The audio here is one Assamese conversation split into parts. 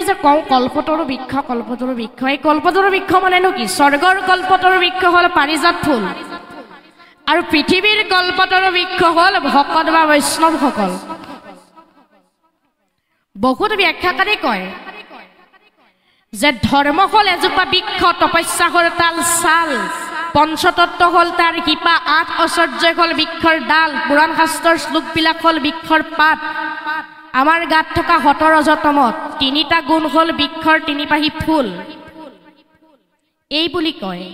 যে কওঁ কল্পতৰু বৃক্ষ এই কল্পতৰু বৃক্ষ মানেনো কি স্বৰ্গৰ কল্পতৰু বৃক্ষ হ'ল পাৰিজাত ফুল আৰু পৃথিৱীৰ কল্পতৰু বৃক্ষ হ'ল ভকত বা বৈষ্ণৱসকল বহুত ব্যাখ্যাকাৰী কয় যে ধৰ্ম হ'ল এজোপা বৃক্ষ তপস্যা হ'ল তাল ছাল পঞ্চতত্ত্ব হ'ল তাৰ শিপা আঠ ঐশ্বৰ্য হ'ল বৃক্ষৰ ডাল পুৰাণ শাস্ত্ৰৰ শ্লোকবিলাক হ'ল বৃক্ষৰ পাত আমাৰ গাত থকা হতৰ ৰজতমত তিনিটা গুণ হ'ল বৃক্ষৰ তিনিপাহি ফুল এই বুলি কয়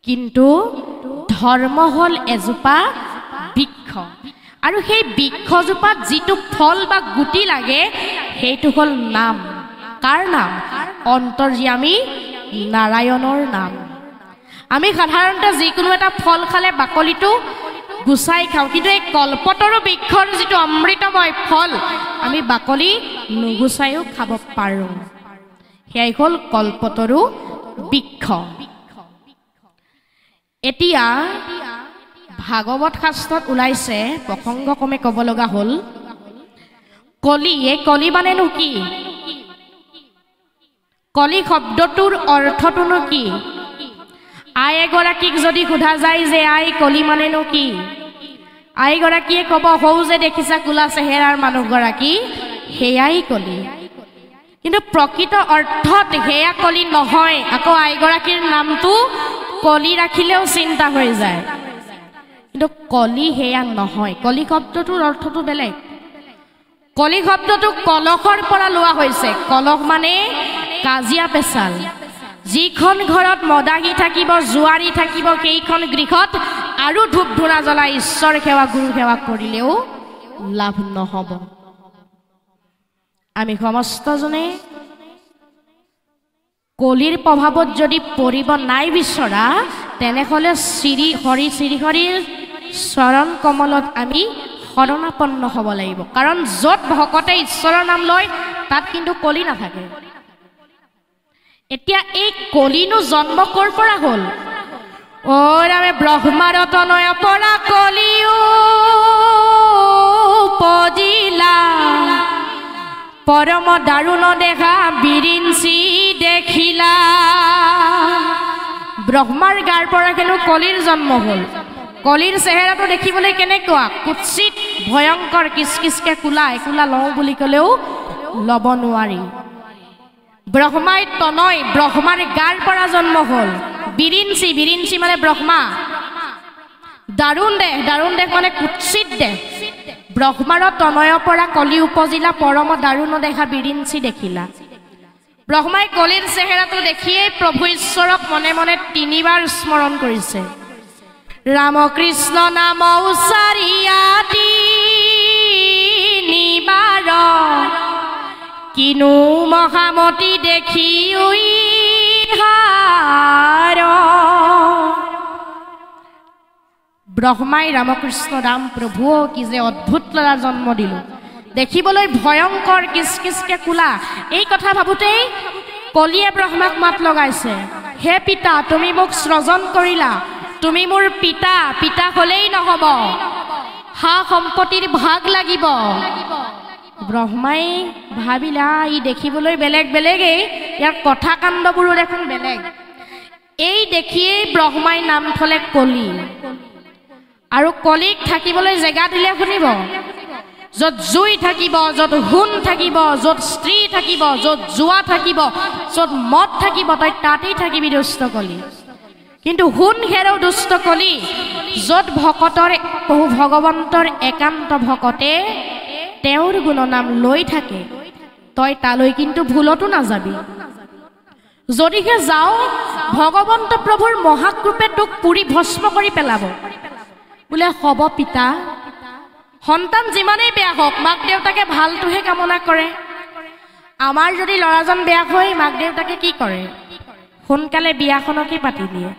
কিন্তু ধৰ্ম হ'ল এজোপা বৃক্ষ আৰু সেই বৃক্ষজোপাত যিটো ফল বা গুটি লাগে সেইটো হ'ল নাম কাৰ নাম অন্তৰ্যামী নাৰায়ণৰ নাম আমি সাধাৰণতে যিকোনো এটা ফল খালে বাকলিটো গুচাই খাওঁ কিন্তু এই কল্পতৰু বৃক্ষৰ যিটো অমৃতময় ফল আমি বাকলি নুগুচাইও খাব পাৰোঁ সেয়াই হ'ল কল্পতৰু বৃক্ষ এতিয়া ভাগৱত শাস্ত্ৰত ওলাইছে প্ৰসংগক্ৰমে ক'ব লগা হ'ল কলি এই কলি মানেনো কি কলি শব্দটোৰ অৰ্থটোনো কি আই এগৰাকীক যদি সোধা যায় যে আই কলি মানেনো কি আইগৰাকীয়ে ক'ব হৌ যে দেখিছা কোলা চেহেৰাৰ মানুহগৰাকী সেয়াই কলি কিন্তু প্ৰকৃত অৰ্থত সেয়া কলি নহয় আকৌ আইগৰাকীৰ নামটো কলি ৰাখিলেও চিন্তা হৈ যায় কিন্তু কলি সেয়া নহয় কলি শব্দটোৰ অৰ্থটো বেলেগ কলি শব্দটো কলহৰ পৰা লোৱা হৈছে কলহ মানে কাজিয়া পেচাল যিখন ঘৰত মদাহী থাকিব জুৱাৰী থাকিব সেইখন গৃহত আৰু ধূপ ধূনা জ্বলাই ঈশ্বৰ সেৱা গুৰু সেৱা কৰিলেও লাভ নহ'ব আমি সমস্তজনে কলিৰ প্ৰভাৱত যদি পৰিব নাই বিচৰা তেনেহ'লে শ্ৰী হৰিৰ চৰণ কমলত আমি শৰণাপন্ন হ'ব লাগিব কাৰণ য'ত ভকতে ঈশ্বৰৰ নাম লয় তাত কিন্তু কলি নাথাকে এতিয়া এই কলিনো জন্ম ক'ৰ পৰা হ'ল ও ৰামে ব্ৰহ্মাৰ তনয় পৰা কলিও পজিলা পৰম দাৰুণ দেখা বিৰিঞ্চি দেখিলা ব্ৰহ্মাৰ গাৰ পৰা কেনো কলিৰ জন্ম হ'ল কলিৰ চেহেৰাটো দেখিবলৈ কেনেকুৱা কুৎসিত ভয়ংকৰ কিচকিচকে কোলা একোলা লওঁ বুলি ক'লেও ল'ব নোৱাৰি ব্ৰহ্মাই তনয় ব্ৰহ্মাৰ গাৰ পৰা জন্ম হ'ল বিৰিঞ্চি মানে ব্ৰহ্মা দাৰুণ দেহ মানে কুৎসিত দেহ ব্ৰহ্মাৰ তনয়ৰ পৰা কলি উপজিলা পৰম দাৰুণ দেখা বিৰিঞ্চি দেখিলা ব্ৰহ্মাই কলিৰ চেহেৰাটো দেখিয়েই প্ৰভু ঈশ্বৰক মনে মনে তিনিবাৰ স্মৰণ কৰিছে ৰাম কৃষ্ণ নাম উচ্চাৰিয়া তিনিবাৰ কিনো মহামতি দেখি উইহাৰ ব্ৰহ্মাই ৰামকৃষ্ণ ৰাম প্ৰভু কি যে অদ্ভুত ল'ৰা জন্ম দিলোঁ দেখিবলৈ ভয়ংকৰ কিচকিচকে কোলা এই কথা ভাবোঁতেই কলিয়ে ব্ৰহ্মাক মাত লগাইছে হে পিতা তুমি মোক সৃজন কৰিলা তুমি মোৰ পিতা হ'লেই নহ'ব হা সম্পত্তিৰ ভাগ লাগিব ব্ৰহ্মাই ভাবিলা ই দেখিবলৈ বেলেগেই ইয়াৰ কথা কাণ্ডবোৰো দেখোন বেলেগ এই দেখিয়েই ব্ৰহ্মাই নাম থলে কলি আৰু কলিক থাকিবলৈ জেগা দিলে শুনিব য'ত জুই থাকিব য'ত সোণ থাকিব য'ত স্ত্ৰী থাকিব য'ত জুৱা থাকিব য'ত মদ থাকিব তই তাতেই থাকিবি দুষ্ট কলি কিন্তু সোণ হেৰৌ দুষ্ট কলি য'ত ভকতৰ বহু ভগৱন্তৰ একান্ত ভকতে তেওঁৰ গুণনাম লৈ থাকে তই তালৈ কিন্তু ভুলতো নাযাবি যদিহে যাও ভগৱন্ত প্ৰভুৰ মহাকৃপে তোক পুৰি ভস্ম কৰি পেলাব বোলে হ'ব পিতা সন্তান যিমানেই বেয়া হওক মাক দেউতাকে ভালটোহে কামনা কৰে আমাৰ যদি ল'ৰাজন বেয়া হয় মাক দেউতাকে কি কৰে সোনকালে বিয়াখনকে পাতি দিয়ে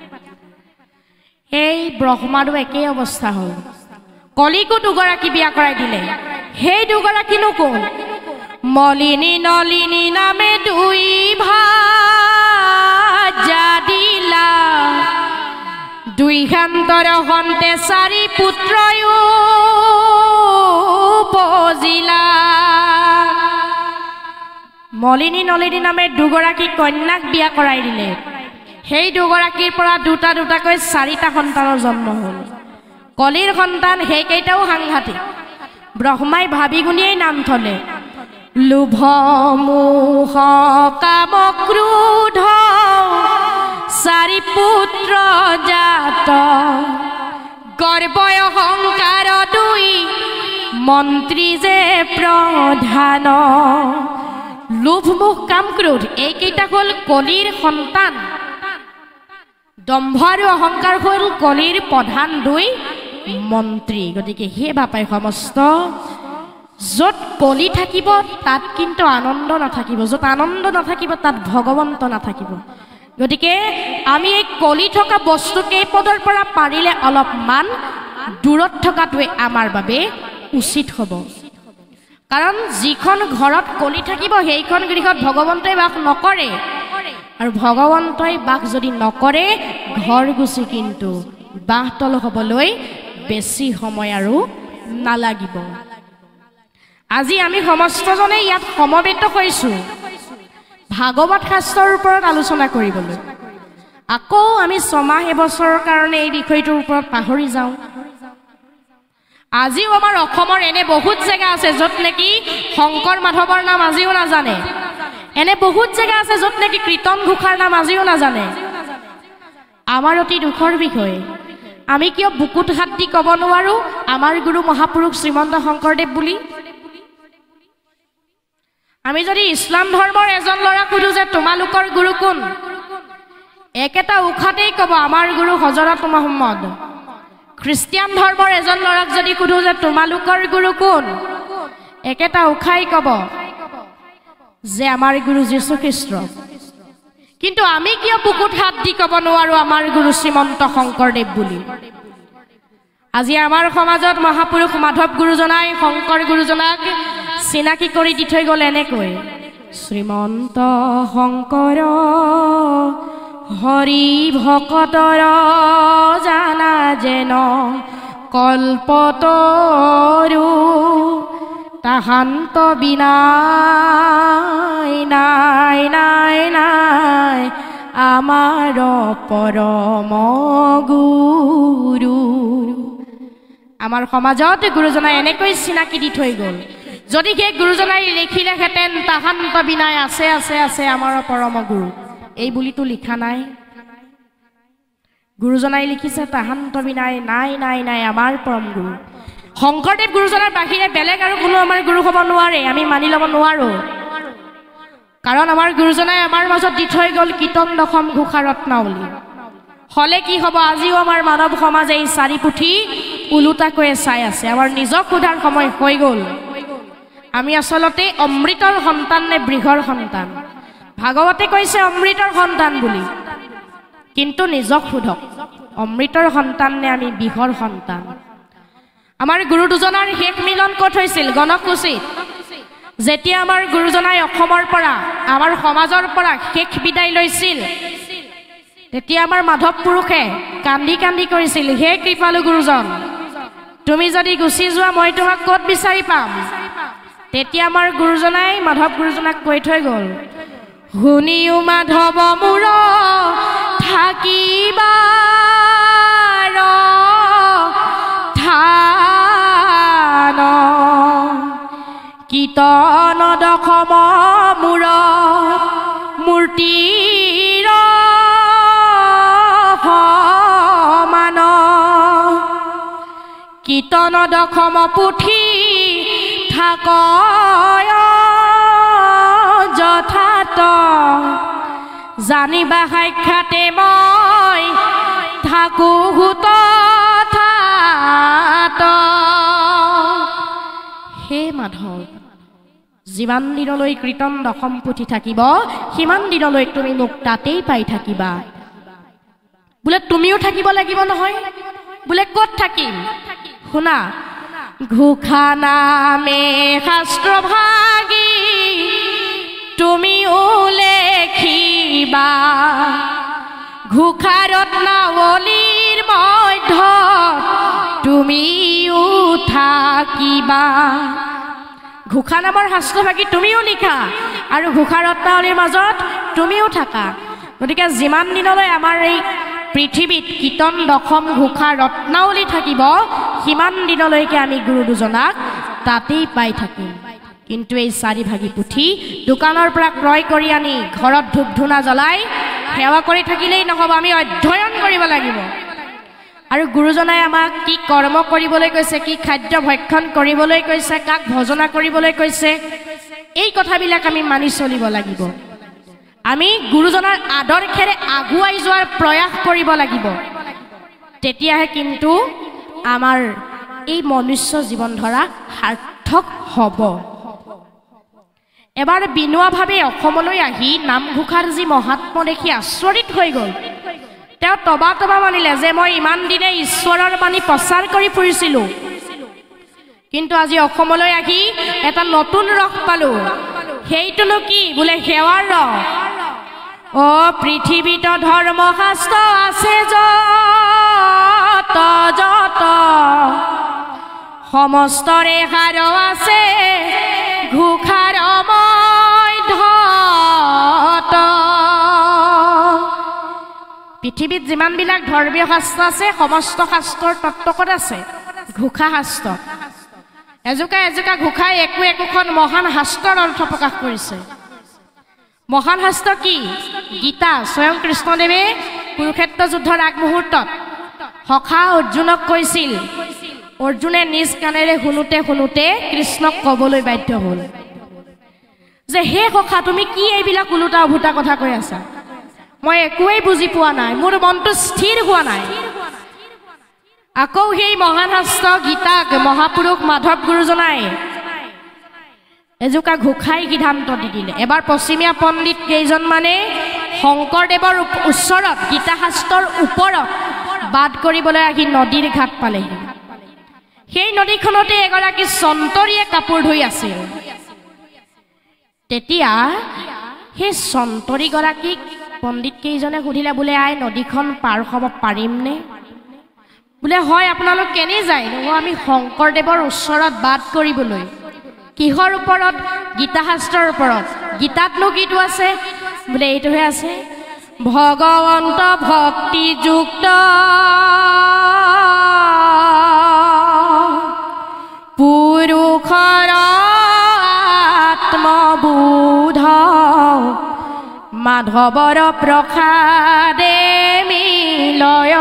এই ব্ৰহ্মাৰো একেই অৱস্থা হ'ল কলিকো দুগৰাকী বিয়া কৰাই দিলে সেই দুগৰাকীনো কোন মলিনী নলিনী নামে দুই ভাজা দিলা দুই খান্তৰ সন্তে চাৰি পুত্ৰয়ো উপজিলা মলিনী নলিনী নামে দুগৰাকী কন্যাক বিয়া কৰাই দিলে সেই দুগৰাকীৰ পৰা দুটা দুটাকৈ চাৰিটা সন্তানৰ জন্ম হ'ল কলিৰ সন্তান সেইকেইটাও সাংঘাতিক ব্ৰহ্মাই ভাবি গুণিয়েই নাম থলে লোভ মোহ কাম ক্ৰোধ চাৰি পুত্ৰ জাত গৰ্ব অহংকাৰ দুই মন্ত্ৰী যে প্ৰধান লোভ মোহ কাম ক্ৰোধ এইকেইটা হ'ল কলিৰ সন্তান দম্ভ আৰু অহংকাৰ হ'ল কলিৰ প্ৰধান দুই মন্ত্ৰী গতিকে হে বাপাই সমস্ত য'ত কলি থাকিব তাত কিন্তু আনন্দ নাথাকিব য'ত আনন্দ নাথাকিব তাত ভগৱন্ত নাথাকিব গতিকে আমি এই কলি থকা বস্তু কেইপদৰ পৰা পাৰিলে অলপমান দূৰত থকাটোৱে আমাৰ বাবে উচিত হ'ব কাৰণ যিখন ঘৰত কলি থাকিব সেইখন গৃহত ভগৱন্তই বাস নকৰে আৰু ভগৱন্তই বাস যদি নকৰে ঘৰ গুচি কিন্তু বাহতল হ'বলৈ বেছি সময় আৰু নালাগিব আজি আমি সমস্তজনে ইয়াত সমবেত হৈছো ভাগৱত শাস্ত্ৰৰ ওপৰত আলোচনা কৰিবলৈ আকৌ আমি ছমাহ এবছৰৰ কাৰণে এই বিষয়টোৰ ওপৰত পাহৰি যাওঁ আজিও আমাৰ অসমৰ এনে বহুত জেগা আছে য'ত নেকি শংকৰ মাধৱৰ নাম আজিও নাজানে এনে বহুত জেগা আছে য'ত নেকি কীৰ্তন ঘোষাৰ নাম আজিও নাজানে আমাৰ অতি দুখৰ বিষয় আমি কিয় বুকুত হাত দি ক'ব নোৱাৰো আমাৰ গুৰু মহাপুৰুষ শ্ৰীমন্ত শংকৰদেৱ বুলি আমি যদি ইছলাম ধৰ্মৰ এজন ল'ৰা সুধো যে তোমালোকৰ গুৰু কোন একেটা উখাতেই ক'ব আমাৰ গুৰু হযৰত মুহাম্মদ খ্ৰীষ্টিয়ান ধৰ্মৰ এজন ল'ৰাক যদি সুধো যে তোমালোকৰ গুৰু কোন একেটা উখাই ক'ব যে আমাৰ গুৰু যীশু খ্ৰীষ্ট কিন্তু আমি কিয় বুকুত হাত দি ক'ব নোৱাৰো আমাৰ গুৰু শ্ৰীমন্ত শংকৰদেৱ বুলি আজি আমাৰ সমাজত মহাপুৰুষ মাধৱ গুৰুজনাই শংকৰ গুৰুজনাক চিনাকি কৰি দি থৈ গ'ল এনেকৈ শ্ৰীমন্ত শংকৰ হৰি ভকতৰ জানা যেন কল্পতৰু তাহান্ত বিনাই নাই নাই নাই আমাৰ পৰম গুৰু আমাৰ সমাজত গুৰুজনাই এনেকৈ চিনাকি দি থৈ গ'ল যদি সেই গুৰুজনাই লিখিলেহেঁতেন তাহান্ত বিনাই আছে আছে আছে আমাৰ পৰম গুৰু এই বুলিতো লিখা নাই গুৰুজনাই লিখিছে তাহান্ত বিনাই নাই নাই নাই আমাৰ পৰম গুৰু শংকৰদেৱ গুৰুজনাৰ বাহিৰে বেলেগ আৰু কোনো আমাৰ গুৰু হ'ব নোৱাৰে আমি মানি ল'ব নোৱাৰো কাৰণ আমাৰ গুৰুজনাই আমাৰ মাজত দি থৈ গ'ল কীৰ্তন দশম ঘোষা ৰত্নাৱলী হলে কি হ'ব আজিও আমাৰ মানৱ সমাজে এই চাৰি পুথি উলুটাকৈ চাই আছে আমাৰ নিজক সোধাৰ সময় হৈ গ'ল আমি আচলতে অমৃতৰ সন্তান নে বৃহৰ সন্তান ভাগৱতে কৈছে অমৃতৰ সন্তান বুলি কিন্তু নিজক সোধক অমৃতৰ সন্তান নে আমি বৃহৰ সন্তান আমাৰ গুৰু দুজনৰ শেষ মিলন ক'ত হৈছিল গণকুচিত যেতিয়া আমাৰ গুৰুজনাই অসমৰ পৰা আমাৰ সমাজৰ পৰা শেষ বিদায় লৈছিল তেতিয়া আমাৰ মাধৱ পুৰুষে কান্দি কান্দি কৰিছিল হে কৃপালু গুৰুজন তুমি যদি গুচি যোৱা মই তোমাক ক'ত বিচাৰি পাম তেতিয়া আমাৰ গুৰুজনাই মাধৱ গুৰুজনাক কৈ থৈ গ'ল শুনিও মাধৱ মোৰ থাকিবা থান কীৰ্তন দশম মূৰ মূৰ্তিৰ সমান কীৰ্তন দশম পুথি থাক যথাত জানিবা সাক্ষাতে মই থাকো হুত হে মাধৱ যিমান দিনলৈ কীৰ্তন দশম পুথি থাকিব সিমান দিনলৈ তুমি মোক তাতেই পাই থাকিবা বোলে তুমিও থাকিব লাগিব নহয় বোলে ক'ত থাকিম শুনা ঘোষা নামে শাস্ত্ৰ ভাগী তুমি উলেখিবা ঘোষা ৰত্নাৱলীৰ মধ্যত তুমিও থাকিবা ঘোষা নামৰ শাস্ত্ৰভাগী তুমিও লিখা আৰু ঘোষা ৰত্নাৱলীৰ মাজত তুমিও থাকা গতিকে যিমান দিনলৈ আমাৰ এই পৃথিৱীত কীৰ্তন দশম ঘোষা ৰত্নাৱলী থাকিব সিমান দিনলৈকে আমি গুৰু দুজনাক তাতেই পাই থাকিম কিন্তু এই চাৰিভাগী পুথি দোকানৰ পৰা ক্ৰয় কৰি আনি ঘৰত ধূপ ধূনা জ্বলাই সেৱা কৰি থাকিলেই নহ'ব আমি অধ্যয়ন কৰিব লাগিব আৰু গুৰুজনাই আমাক কি কৰ্ম কৰিবলৈ কৈছে কি খাদ্য ভক্ষণ কৰিবলৈ কৈছে কাক ভজনা কৰিবলৈ কৈছে এই কথাবিলাক আমি মানি চলিব লাগিব আমি গুৰুজনাৰ আদৰ্শেৰে আগুৱাই যোৱাৰ প্ৰয়াস কৰিব লাগিব তেতিয়াহে কিন্তু আমাৰ এই মনুষ্য জীৱন ধৰা সাৰ্থক হ'ব এবাৰ বিনোৱাভাৱে অসমলৈ আহি নামঘোষাৰ যি মহাত্ম দেখি আচৰিত হৈ গ'ল তেওঁ তবা মানিলে যে মই ইমান দিনে ঈশ্বৰৰ বাণী প্ৰচাৰ কৰি ফুৰিছিলোঁ কিন্তু আজি অসমলৈ আহি এটা নতুন ৰস পালোঁ সেইটোনো কি বোলে সেৱাৰ ৰস অ পৃথিৱীত ধৰ্মশাস্ত্ৰ আছে যত যত সমস্তৰে সাৰ আছে ঘোষাৰ পৃথিৱীত যিমানবিলাক ধৰ্মীয় শাস্ত্ৰ আছে সমস্ত শাস্ত্ৰৰ তত্ত্বকত আছে ঘোষা শাস্ত্ৰ এজোকা এজোকা ঘোষাই একোখন মহান শাস্ত্ৰৰ অৰ্থ প্ৰকাশ কৰিছে মহান শাস্ত্ৰ কি গীতা স্বয়ং কৃষ্ণদেৱে কুৰুক্ষেত্ৰ যুদ্ধৰ আগমুহূৰ্তত সখা অৰ্জুনক কৈছিল অৰ্জুনে নিজ কাণেৰে শুনোতে কৃষ্ণক ক'বলৈ বাধ্য হ'ল যে হে সখা তুমি কি এইবিলাক ওলোটা উভোটা কথা কৈ আছা মই একোৱেই বুজি পোৱা নাই মোৰ মনটো স্থিৰ হোৱা নাই আকৌ সেই মহান শাস্ত্ৰ গীতাক মহাপুৰুষ মাধৱ গুৰুজনাই এজোকা ঘোষাই সিদ্ধান্ত দি দিলে এবাৰ পশ্চিমীয়া পণ্ডিত কেইজনমানে শংকৰদেৱৰ ওচৰত গীতা শাস্ত্ৰৰ ওপৰত বাদ কৰিবলৈ আহি নদীৰ ঘাট পালেহি সেই নদীখনতে এগৰাকী সন্তৰীয়ে কাপোৰ ধুই আছিল তেতিয়া সেই সন্তৰীগৰাকীক পণ্ডিত কেইজনে সুধিলে বোলে আই নদীখন পাৰ হ'ব পাৰিমনে বোলে হয় আপোনালোক কেনে যায় আমি শংকৰদেৱৰ ওচৰত বাদ কৰিবলৈ কিহৰ ওপৰত গীতা শাস্ত্ৰৰ ওপৰত গীতাতনো কিটো আছে বোলে এইটোহে আছে ভগৱন্ত ভক্তিযুক্ত পুৰুষৰ আত্মবোধ মাধৱৰ প্ৰসাদে মিলয়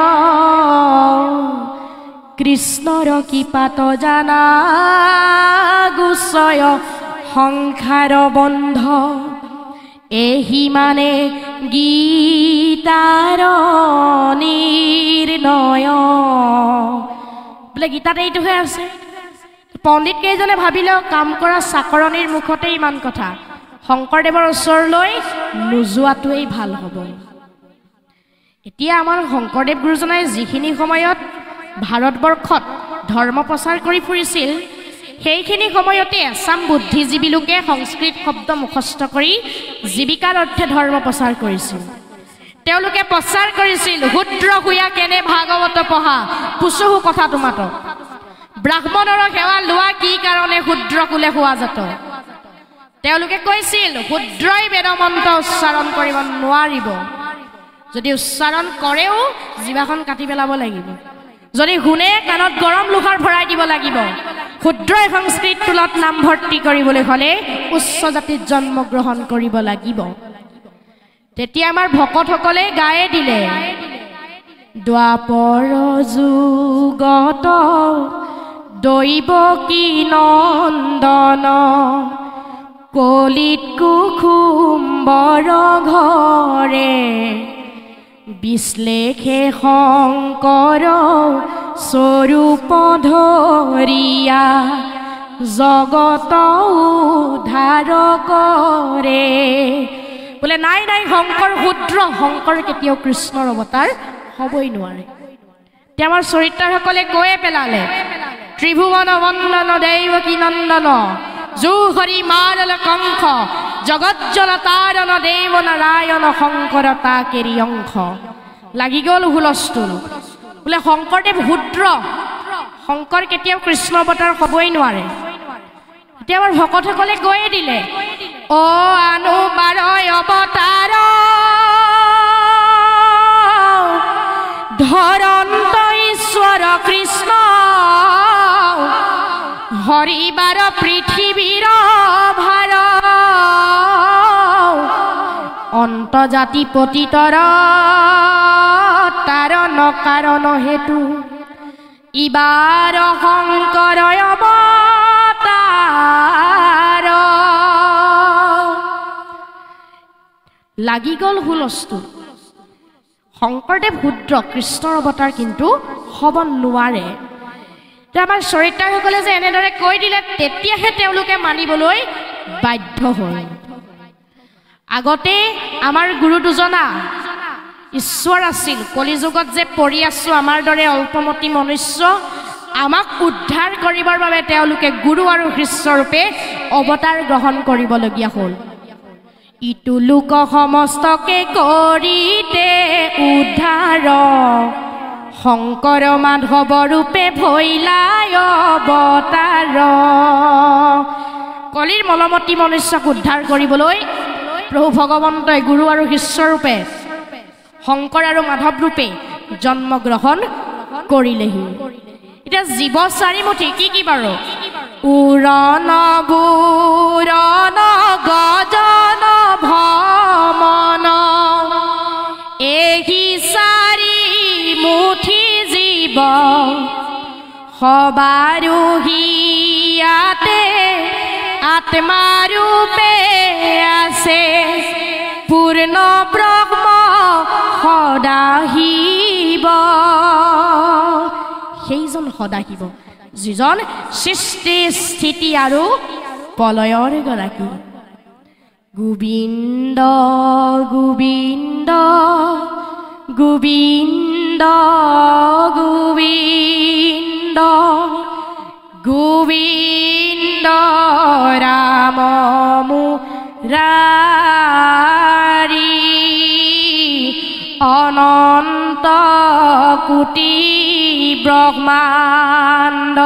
কৃষ্ণৰ কৃপাত জানা গুচয় সংসাৰ বন্ধ এহি মানে গীতাৰ নিৰ্ণয় বোলে গীতাত এইটোহে আছে পণ্ডিত কেইজনে ভাবিলেও কাম কৰা চাকৰণিৰ মুখতে ইমান কথা শংকৰদেৱৰ ওচৰলৈ নোযোৱাটোৱেই ভাল হ'ব এতিয়া আমাৰ শংকৰদেৱ গুৰুজনাই যিখিনি সময়ত ভাৰতবৰ্ষত ধৰ্ম প্ৰচাৰ কৰি ফুৰিছিল সেইখিনি সময়তে এছাম বুদ্ধিজীৱী লোকে সংস্কৃত শব্দ মুখস্থ কৰি জীৱিকাৰ অৰ্থে ধৰ্ম প্ৰচাৰ কৰিছিল তেওঁলোকে প্ৰচাৰ কৰিছিল শূদ্ৰ শুয়া কেনে ভাগৱত পঢ়া পুচহু কথা তোমাতক ব্ৰাহ্মণৰ সেৱা লোৱা কি কাৰণে শূদ্ৰ কুলে হোৱা জাত তেওঁলোকে কৈছিল শূদ্ৰই বেদমন্ত্ৰ উচ্চাৰণ কৰিব নোৱাৰিব যদি উচ্চাৰণ কৰেও জিভাখন কাটি পেলাব লাগিব যদি শুনে কাণত গৰম লোহাৰ ভৰাই দিব লাগিব শূদ্ৰই সংস্কৃত টোলত নামভৰ্তি কৰিবলৈ হ'লে উচ্চ জাতিত জন্মগ্ৰহণ কৰিব লাগিব তেতিয়া আমাৰ ভকতসকলে গায়ে দিলে দ্বাপৰ যুগত দৈৱকী নন্দন কলিত কুসুম্বৰ ঘৰে বিশ্লেষে শংকৰ স্বৰূপ ধৰিয়া জগত উদ্ধাৰ কৰে বোলে নাই নাই শংকৰ শূদ্ৰ শংকৰ কেতিয়াও কৃষ্ণৰ অৱতাৰ হ'বই নোৱাৰে এতিয়া আমাৰ চৰিত্ৰসকলে কৈয়ে পেলালে ত্ৰিভুৱন বন্দন দেৱকী নন্দন জু হৰি মাৰল কংখ জগজ্জল তাৰণ দেৱ নাৰায়ণ শংকৰ তাকেৰি অংশ লাগি গ'ল হুলস্থুল বোলে শংকৰদেৱ শূদ্ৰ শংকৰ কেতিয়াও কৃষ্ণ অৱতাৰ হ'বই নোৱাৰে এতিয়া আমাৰ ভকতসকলে গৈয়ে দিলে অ অনুবাৰয় অৱতাৰ ধৰন্ত ঈশ্বৰ কৃষ্ণ হৰিবাৰ পৃথিৱীৰ ভাৰ অন্তজাতি পতিতৰ তাৰ নকাৰণ হেতু ইবাৰ শংকৰ অৱতাৰ লাগি গ'ল হুলস্থুল শংকৰদেৱ শুদ্ৰ কৃষ্ণৰ অৱতাৰ কিন্তু হ'ব নোৱাৰে আমাৰ চৰিত্ৰসকলে যে এনেদৰে কৈ দিলে তেতিয়াহে তেওঁলোকে মানিবলৈ বাধ্য হ'ল আগতে আমাৰ গুৰু দুজনা ঈশ্বৰ আছিল কলিযুগত যে পৰি আছো আমাৰ দৰে অল্পমতি মনুষ্য আমাক উদ্ধাৰ কৰিবৰ বাবে তেওঁলোকে গুৰু আৰু শিষ্যৰূপে অৱতাৰ গ্ৰহণ কৰিবলগীয়া হ'ল ইটো লোক সমস্তকে কৰিতে উদ্ধাৰ শংকৰ মাধৱ ৰূপে ভৈলাই অৱতাৰ কলিৰ মলমতি মনুষ্যক উদ্ধাৰ কৰিবলৈ প্ৰভু ভগৱন্তই গুৰু আৰু শিষ্যৰূপে শংকৰ আৰু মাধৱ ৰূপে জন্মগ্ৰহণ কৰিলেহি এতিয়া জীৱ চাৰিমুঠি কি বাৰু উৰণ বুৰণ গজন ভমন এহি চাৰিমুঠি জীৱ সবাৰোহিয়াতে আত্মাৰূপে আছে পূৰ্ণ ব্ৰহ্ম সদাশিৱ সেইজন সদাশিৱ যিজন সৃষ্টি স্থিতি আৰু প্ৰলয়ৰ গৰাকী গোবিন্দ গোবিন্দ গোবিন্দ গোবিন্দ গোবিন্দ ৰাম মুৰাৰী অনন্ত কোটি ব্ৰহ্মাণ্ড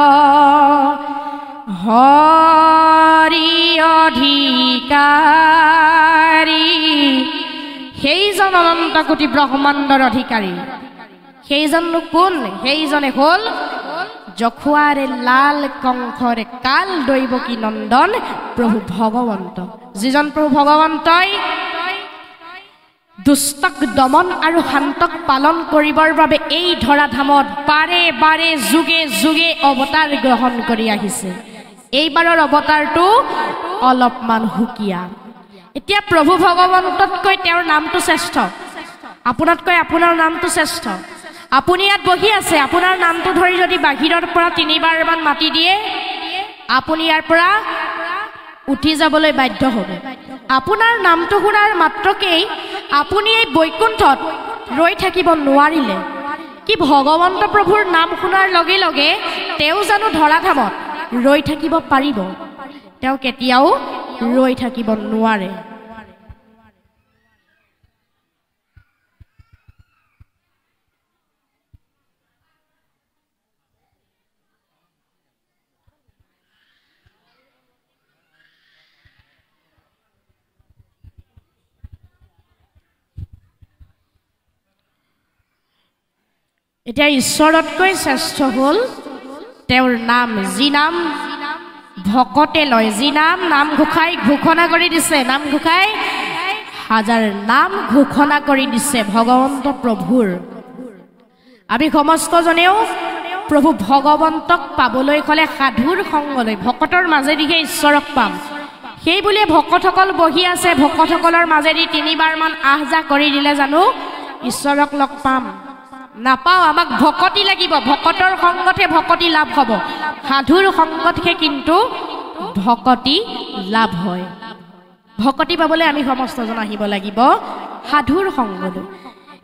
হৰি অধিকাৰী সেইজন অনন্ত কোটি ব্ৰহ্মাণ্ডৰ অধিকাৰী সেইজননো কোন সেইজনে হ'ল যখুৱাৰে লাল কংসৰে কাল দৈৱকী নন্দন প্ৰভু ভগৱন্ত যিজন প্ৰভু ভগৱন্তই দুষ্টক দমন আৰু শান্তক পালন কৰিবৰ বাবে এই ধৰাধামত বাৰে বাৰে যুগে যুগে অৱতাৰ গ্ৰহণ কৰি আহিছে এইবাৰৰ অৱতাৰটো অলপমান হুকিয়া এতিয়া প্ৰভু ভগৱন্ততকৈ তেওঁৰ নামটো শ্ৰেষ্ঠ আপোনাতকৈ আপোনাৰ নামটো শ্ৰেষ্ঠ আপুনি ইয়াত বহি আছে আপোনাৰ নামটো ধৰি যদি বাহিৰৰ পৰা 3 বাৰমান মাতি দিয়ে আপুনি ইয়াৰ পৰা উঠি যাবলৈ বাধ্য হ'ব আপোনাৰ নামটো শুনাৰ মাত্ৰকেই আপুনি এই বৈকুণ্ঠত ৰৈ থাকিব নোৱাৰিলে কি ভগৱন্ত প্ৰভুৰ নাম শুনাৰ লগে লগে তেওঁ জানো ধৰাধামত ৰৈ থাকিব পাৰিব তেওঁ কেতিয়াও ৰৈ থাকিব নোৱাৰে এতিয়া ঈশ্বৰতকৈ শ্ৰেষ্ঠ হ'ল তেওঁৰ নাম যি নাম ভকতে লয় যি নাম ঘোষাই ঘোষণা কৰি দিছে নাম ঘোষাই হাজাৰ নাম ঘোষণা কৰি দিছে ভগৱন্ত প্ৰভুৰ আমি সমস্তজনেও প্ৰভু ভগৱন্তক পাবলৈ হ'লে সাধুৰ সংগলৈ ভকতৰ মাজেদিহে ঈশ্বৰক পাম সেই বুলিয়ে ভকতসকল বহি আছে ভকতসকলৰ মাজেদি 3 বাৰমান আহজা কৰি দিলে জানো ঈশ্বৰক লগ পাম নাপাও আমাক ভকতি লাগিব ভকতৰ সংগতহে ভকতি লাভ হ'ব সাধুৰ সংগতহে কিন্তু ভকতি লাভ হয় ভকতি পাবলৈ আমি সমস্তজন আহিব লাগিব সাধুৰ সংগলৈ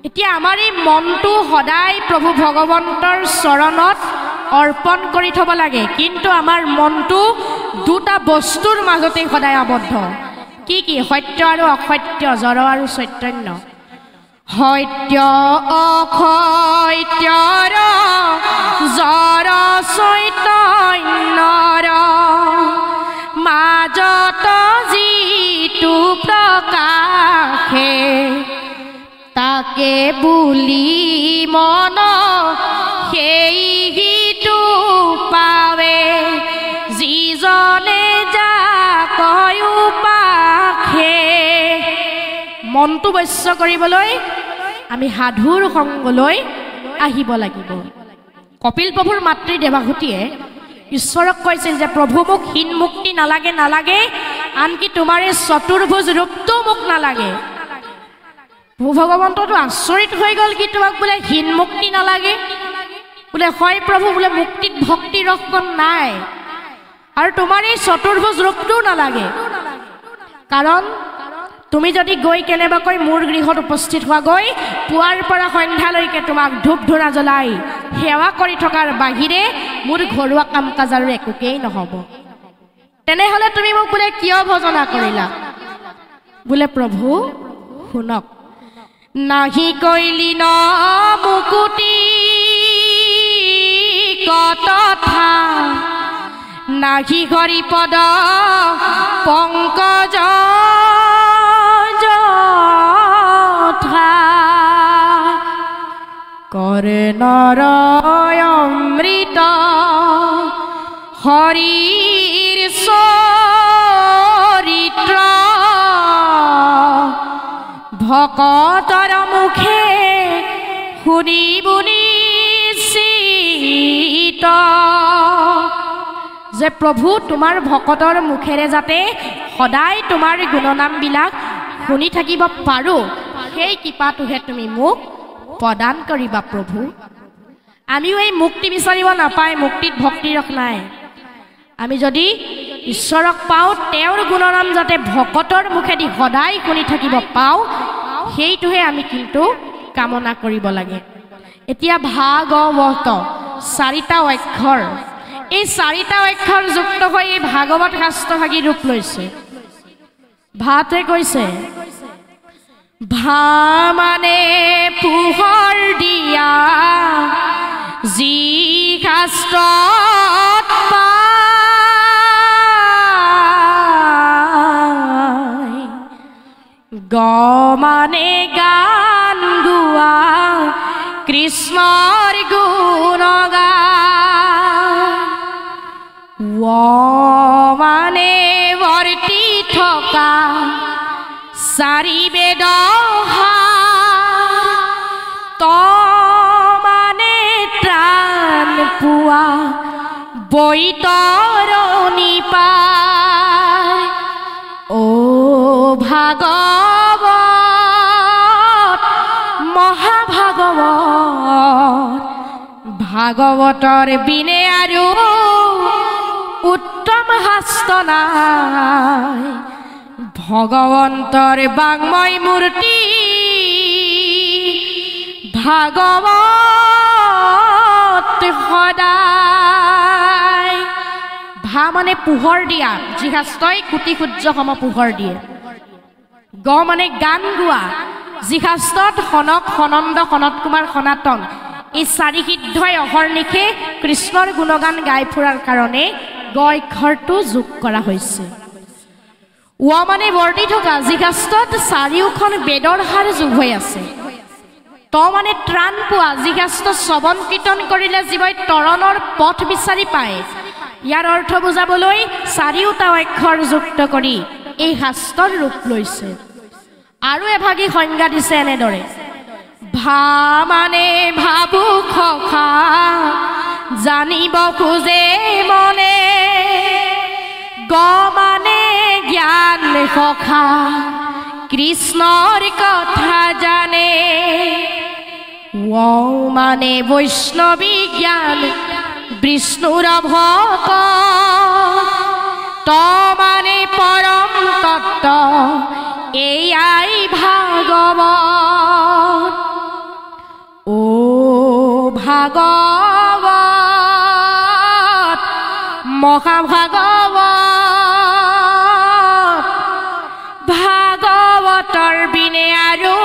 এতিয়া আমাৰ এই মনটো সদায় প্ৰভু ভগৱন্তৰ চৰণত অৰ্পণ কৰি থব লাগে কিন্তু আমাৰ মনটো দুটা বস্তুৰ মাজতে সদায় আবদ্ধ কি সত্য আৰু অসত্য জড় আৰু চৈতন্য সত্য অসত্যৰ জড় চৈতন্যৰ মাজত যিটো প্ৰকাশে তাকে বুলি মন সেই গীতটো পাৱে যিজনে যাকয়ো পাখে মনটো বশ্য কৰিবলৈ আমি সাধুৰ সংগলৈ আহিব লাগিব কপিল প্ৰভুৰ মাতৃ দেৱাহুতিয়ে ঈশ্বৰক কৈছিল যে প্ৰভু মোক হীন মুক্তি নালাগে নালাগে আনকি তোমাৰ এই চতুৰ্ভুজ ৰূপটো মোক নালাগে ভগৱন্তটো আচৰিত হৈ গ'ল কি তোমাক বোলে হীন মুক্তি নালাগে বোলে হয় প্ৰভু বোলে মুক্তিত ভক্তি ৰসকণ নাই আৰু তোমাৰ এই চতুৰ্ভুজ ৰূপটো নালাগে কাৰণ তুমি যদি গৈ কেনেবাকৈ মোৰ গৃহত উপস্থিত হোৱা গৈ পুৱাৰ পৰা সন্ধ্যালৈকে তোমাক ধূপ ধূনা জ্বলাই সেৱা কৰি থকাৰ বাহিৰে মোৰ ঘৰুৱা কাম কাজ আৰু একোকেই নহ'ব তেনেহ'লে তুমি মোক বোলে কিয় ভজনা কৰিলা বোলে প্ৰভু শুনক নাহি কৈলি ন মুকুতি কতথা নাহি হৰি পদ পংকজ কৰে নৰয় অমৃত হৰিৰ চৰিত্ৰ ভকতৰ মুখে শুনিবুনি চিত যে প্ৰভু তোমাৰ ভকতৰ মুখেৰে যাতে সদায় তোমাৰ গুণনামবিলাক শুনি থাকিব পাৰোঁ সেই কৃপাটোহে তুমি মোক প্ৰদান কৰিবা প্ৰভু আমিও এই মুক্তি বিচাৰিব নাপায় মুক্তিত ভক্তি ৰখ নাই আমি যদি ঈশ্বৰক পাওঁ তেওঁৰ গুণনাম যাতে ভকতৰ মুখেদি সদায় শুনি থাকিব পাওঁ সেইটোহে আমি কিন্তু কামনা কৰিব লাগে এতিয়া ভাগৱত চাৰিটা অক্ষৰ এই চাৰিটা অক্ষৰ যুক্ত হৈ এই ভাগৱত শাস্ত্ৰভাগী ৰূপ লৈছে ভাতে কৈছে ভা মানে পোহৰ দিয়া যি শাস্ত্ৰত পায় গ মানে গান গোৱা কৃষ্ণৰ গুণ গান ৱ মানে বৰ্তি থকা চাৰি বেদ ত মানে ত্ৰাণ পোৱা বৈতৰণি পায় ও ভাগৱত মহাভাগৱত ভাগৱতৰ বিনে আৰু উত্তম শাস্ত্ৰ নাই ভগৱন্তৰ বাংময় মূৰ্তি ভাগৱত সদায় ভা মানে পোহৰ দিয়া যি শাস্ত্ৰই কোটি সূৰ্য সম পোহৰ দিয়ে গ মানে গান গোৱা যি শাস্ত্ৰত সনক সনন্দ সনত কুমাৰ সনাতন এই চাৰি সিদ্ধই অহৰ্নিশে কৃষ্ণৰ গুণগান গাই ফুৰাৰ কাৰণে গ অক্ষৰটো যোগ কৰা হৈছে ৱ মানে বৰ্তি থকা যি শাস্ত্ৰত চাৰিওখন বেদৰ হাৰ যোগ হৈ আছে ত মানে ত্ৰাণ পোৱা যি শাস্ত্ৰ শ্ৰৱণ কীৰ্তন কৰিলে জীৱই তৰণৰ পথ বিচাৰি পায় ইয়াৰ অৰ্থ বুজাবলৈ চাৰিওটা অক্ষৰ যুক্ত কৰি এই শাস্ত্ৰৰ ৰূপ লৈছে আৰু এভাগী সংজ্ঞা দিছে এনেদৰে ভা মানে ভাবুক সখা জানিব খোজে মনে গ মানে জ্ঞান সখা কৃষ্ণৰ কথা জানে ৱ মানে বৈষ্ণৱী জ্ঞান বিষ্ণুৰ ভক ত মানে পৰম তত্ত্ব এইয়াই ভাগৱত ও ভাগৱত মহাভাগৱত ভাগৱতৰ বিনে আৰু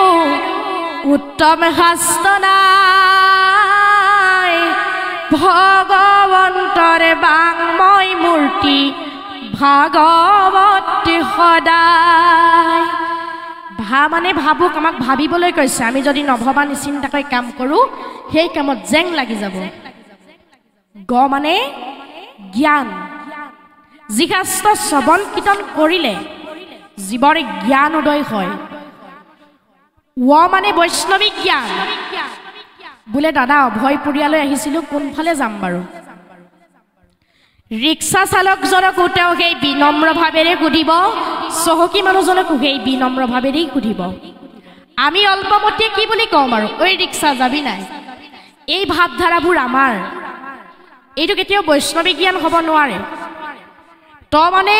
উত্তম শাস্ত্ৰ নাই ভগৱন্তৰ বাংময় মূৰ্তি ভাগৱত অতি সদায় মানে ভাবুক আমাক ভাবিবলৈ কৈছে আমি যদি নভবা নিচিন্তাকৈ কাম কৰোঁ সেই কামত জেং লাগি যাব গ মানে জ্ঞান যি শাস্ত্ৰ শ্ৰৱণ কীৰ্তন কৰিলে জীৱৰ জ্ঞান উদয় হয় মানে বৈষ্ণৱী জ্ঞান বোলে দাদা অভয় পৰিয়ালৈ আহিছিলোঁ কোনফালে যাম বাৰু ৰিক্সা চালকজনকো তেওঁ সেই বিনম্ৰ ভাৱেৰে সুধিব চহকী মানুহজনকো সেই বিনম্ৰ ভাৱেৰেই সুধিব আমি অল্পমতীয়ে কি বুলি কওঁ বাৰু ঐ ৰিক্সা যাবি নাই এই ভাৱধাৰাবোৰ আমাৰ এইটো কেতিয়াও বৈষ্ণৱী জ্ঞান হ'ব নোৱাৰে মানে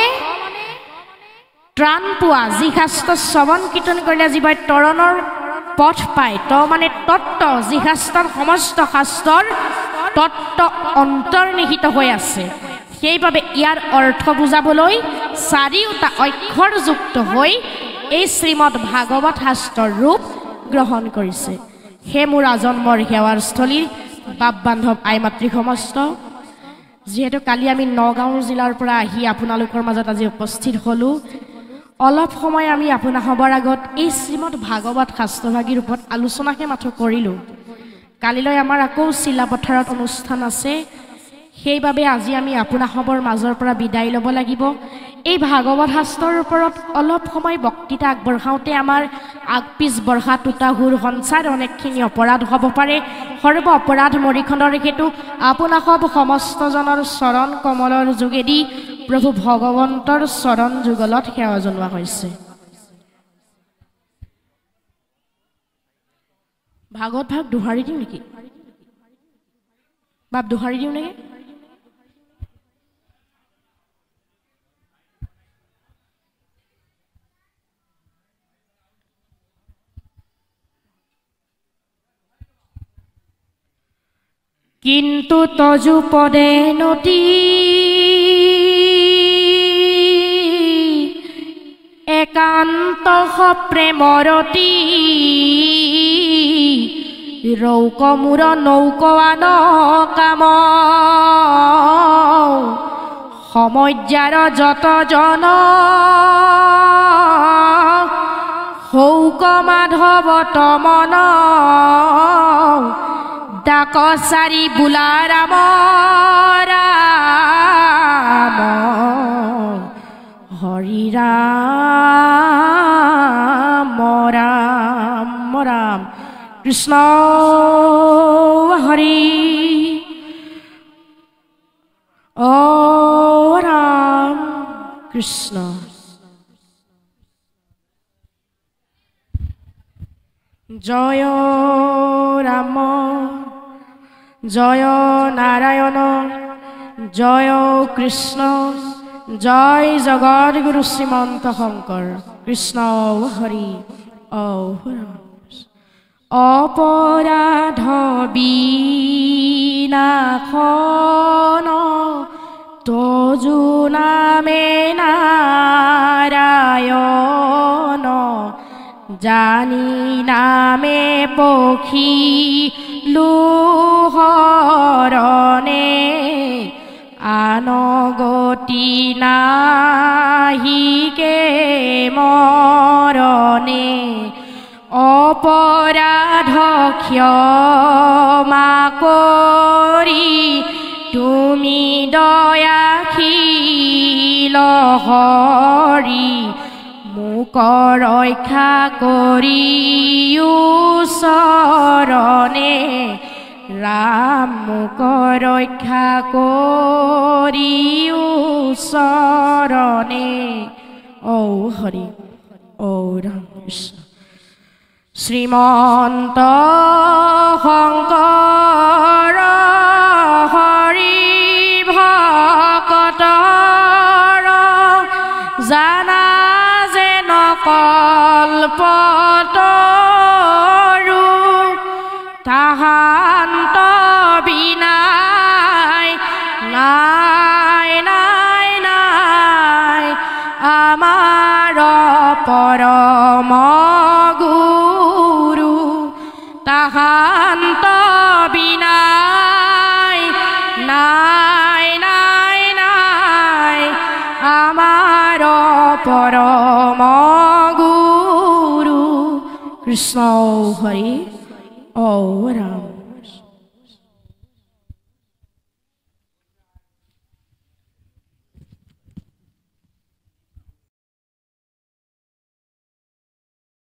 ত্ৰাণ পোৱা যি শাস্ত্ৰ শ্ৰৱণ কীৰ্তন কৰিলে জীৱই তৰণৰ পথ পায় মানে তত্ত্ব যি শাস্ত্ৰৰ সমস্ত শাস্ত্ৰৰ তত্ত্ব অন্তৰ্নিহিত হৈ আছে সেইবাবে ইয়াৰ অৰ্থ বুজাবলৈ চাৰিওটা অক্ষৰযুক্ত হৈ এই শ্ৰীমদ ভাগৱত শাস্ত্ৰৰ ৰূপ গ্ৰহণ কৰিছে হে মোৰ আজন্মৰ সেৱাৰ স্থলীৰ বাপ বান্ধৱ আই মাতৃ সমস্ত যিহেতু কালি আমি নগাঁও জিলাৰ পৰা আহি আপোনালোকৰ মাজত আজি উপস্থিত হ'লোঁ অলপ সময় আমি আপোনাসবৰ আগত এই শ্ৰীমদ ভাগৱত শাস্ত্ৰভাগীৰ ওপৰত আলোচনাকে মাথো কৰিলোঁ কালিলৈ আমাৰ আকৌ চিলাপথাৰত অনুষ্ঠান আছে সেইবাবে আজি আমি আপোনাসবৰ মাজৰ পৰা বিদায় ল'ব লাগিব এই ভাগৱত শাস্ত্ৰৰ ওপৰত অলপ সময় বক্তৃতা আগবঢ়াওঁতে আমাৰ আগপিছ বৰ্ষা টুটাহুৰ সঞ্চাৰ অনেকখিনি অপৰাধ হ'ব পাৰে সৰ্ব অপৰাধ মৰিখনৰ হেতু আপোনাসব সমস্তজনৰ চৰণ কমলৰ যোগেদি প্ৰভু ভগৱন্তৰ চৰণ যুগলত সেৱা জনোৱা হৈছে ভাগৱত ভাগ দোহাৰি দিওঁ নেকি বাপ দোহাৰি দিওঁ নেকি কিন্তু তজু পদে নতি একান্ত প্ৰেমৰতি ৰৌক মূৰ নৌকৱান কাম সমজ্যাৰ যত জন হৌক মাধৱ তমন ডাকচাৰি বোলা ৰাম ৰাম হৰি ৰাম ৰাম ৰাম কৃষ্ণ হৰি অ ৰাম কৃষ্ণ জয় ৰাম জয় নাৰায়ণ জয় কৃষ্ণ জয় জগৎগুৰু শ্ৰীমন্ত শংকৰ কৃষ্ণ হৰি অপৰাধ বিনাশন তজু নামে নাৰায়ণ জানি নামে পখী লোহৰণে আনগতি নাহিকে মৰণে অপৰাধ ক্ষমা কৰি তুমি দয়াশীল হৰি মোক ৰক্ষা কৰি চৰণে ৰাম মোক ৰক্ষা কৰি চৰণে ঔ হৰি ঔ ৰাম কৃষ্ণ শ্ৰীমন্ত শংকৰ হৰি ভকতৰ জানা যেন কল্পতৰু তাহান্ত বিনাই নাই নাই নাই আমাৰ পৰম গুৰু তাহান্ত বিনাই নাই নাই নাই আমাৰ কৃষ্ণ হৰি ঔ ৰাম।